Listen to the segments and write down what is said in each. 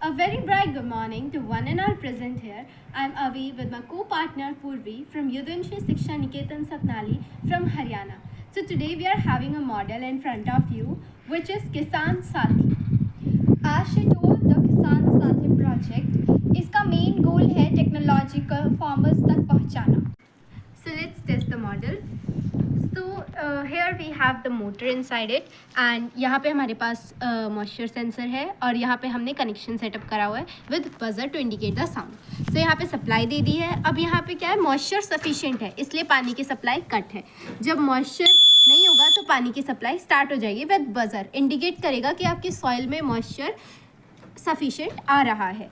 A very bright good morning to one and all present here. I'm Avi with my co-partner Purvi from Yudhanshi Shiksha Niketan Satnali from Haryana. So today we are having a model in front of you which is Kisan Sathi. As she told, the Kisan Sathi project इसका main goal है technological farmers तक पहुंचाना. So let's test the model. So here we have the motor inside it and यहाँ पे हमारे पास moisture sensor है और यहाँ पे हमने कनेक्शन सेटअप करा हुआ है with buzzer to indicate the sound. So यहाँ पे सप्लाई दे दी है. अब यहाँ पे क्या है, मॉइस्चर सफिशिएंट है इसलिए पानी की सप्लाई कट है. जब मॉइस्चर नहीं होगा तो पानी की सप्लाई स्टार्ट हो जाएगी विद बजर. इंडिकेट करेगा कि आपकी सॉइल में मॉइस्चर सफिशिएंट आ रहा है.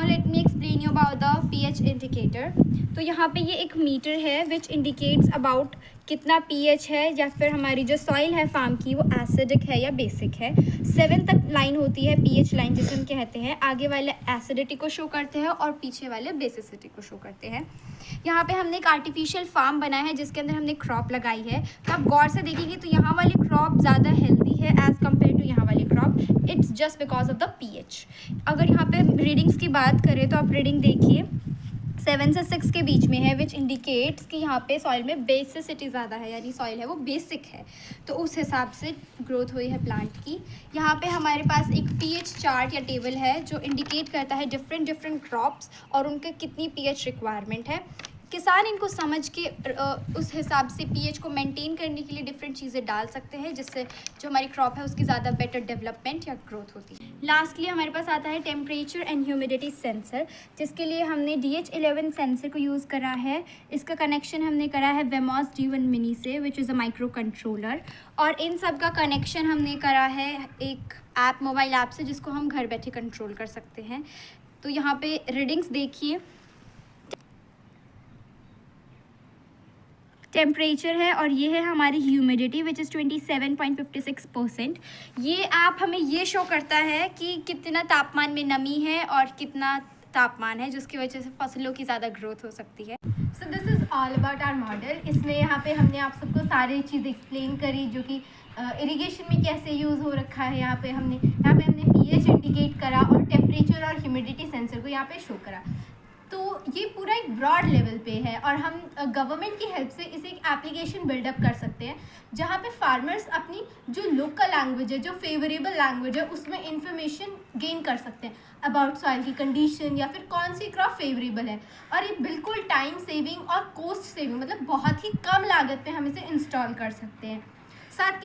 Let me explain you about the pH indicator. तो यहाँ पे ये एक मीटर है which indicates about कितना pH है या फिर हमारी जो सॉइल है फार्म की वो एसिडिक है या बेसिक है. 7 तक लाइन होती है pH लाइन जिसे हम कहते हैं. आगे वाले एसिडिटी को शो करते हैं और पीछे वाले बेसिसिटी को शो करते हैं. यहाँ पे हमने एक आर्टिफिशियल फार्म बनाया है जिसके अंदर हमने क्रॉप लगाई है. तो आप गौर से देखेंगे तो यहाँ वाली क्रॉप ज़्यादा हेल्दी है एज़ कम्पेयर टू यहाँ वाली crop. It's just because of the pH. अगर यहाँ पे रीडिंग्स की बात करें तो आप रीडिंग देखिए 7 से 6 के बीच में है विच इंडिकेट्स कि यहाँ पे सॉइल में बेसिसिटी ज़्यादा है, यानी सॉइल है वो बेसिक है. तो उस हिसाब से ग्रोथ हुई है प्लांट की. यहाँ पे हमारे पास एक pH चार्ट या टेबल है जो इंडिकेट करता है डिफरेंट क्रॉप्स और उनके कितनी pH रिक्वायरमेंट है. किसान इनको समझ के उस हिसाब से pH को मेंटेन करने के लिए डिफरेंट चीज़ें डाल सकते हैं जिससे जो हमारी क्रॉप है उसकी ज़्यादा बेटर डेवलपमेंट या ग्रोथ होती है. लास्टली हमारे पास आता है टेम्परेचर एंड ह्यूमिडिटी सेंसर जिसके लिए हमने DH11 सेंसर को यूज़ करा है. इसका कनेक्शन हमने करा है वेमॉस D1 मिनी से which is a micro controller. और इन सब का कनेक्शन हमने करा है एक ऐप, मोबाइल ऐप से जिसको हम घर बैठे कंट्रोल कर सकते हैं. तो यहाँ पे रीडिंग्स देखिए, टेम्परेचर है और ये है हमारी ह्यूमिडिटी विच इज़ 27.56%. ये ऐप हमें ये शो करता है कि कितना तापमान में नमी है और कितना तापमान है जिसकी वजह से फसलों की ज़्यादा ग्रोथ हो सकती है. So this is all about our model. इसमें यहाँ पे हमने आप सबको सारी चीज़ एक्सप्लेन करी जो कि इरिगेशन में कैसे यूज़ हो रखा है. यहाँ पे हमने pH इंडिकेट करा और टेम्परेचर और ह्यूमिडिटी सेंसर को यहाँ पे शो करा. तो ये पूरा एक ब्रॉड लेवल पे है और हम गवर्नमेंट की हेल्प से इसे एक एप्लीकेशन बिल्डअप कर सकते हैं जहाँ पे फार्मर्स अपनी जो लोकल लैंग्वेज है, जो फेवरेबल लैंग्वेज है, उसमें इंफॉर्मेशन गेन कर सकते हैं अबाउट सॉइल की कंडीशन या फिर कौन सी क्रॉप फेवरेबल है. और ये बिल्कुल टाइम सेविंग और कॉस्ट सेविंग, मतलब बहुत ही कम लागत पे हम इसे इंस्टॉल कर सकते हैं. साथ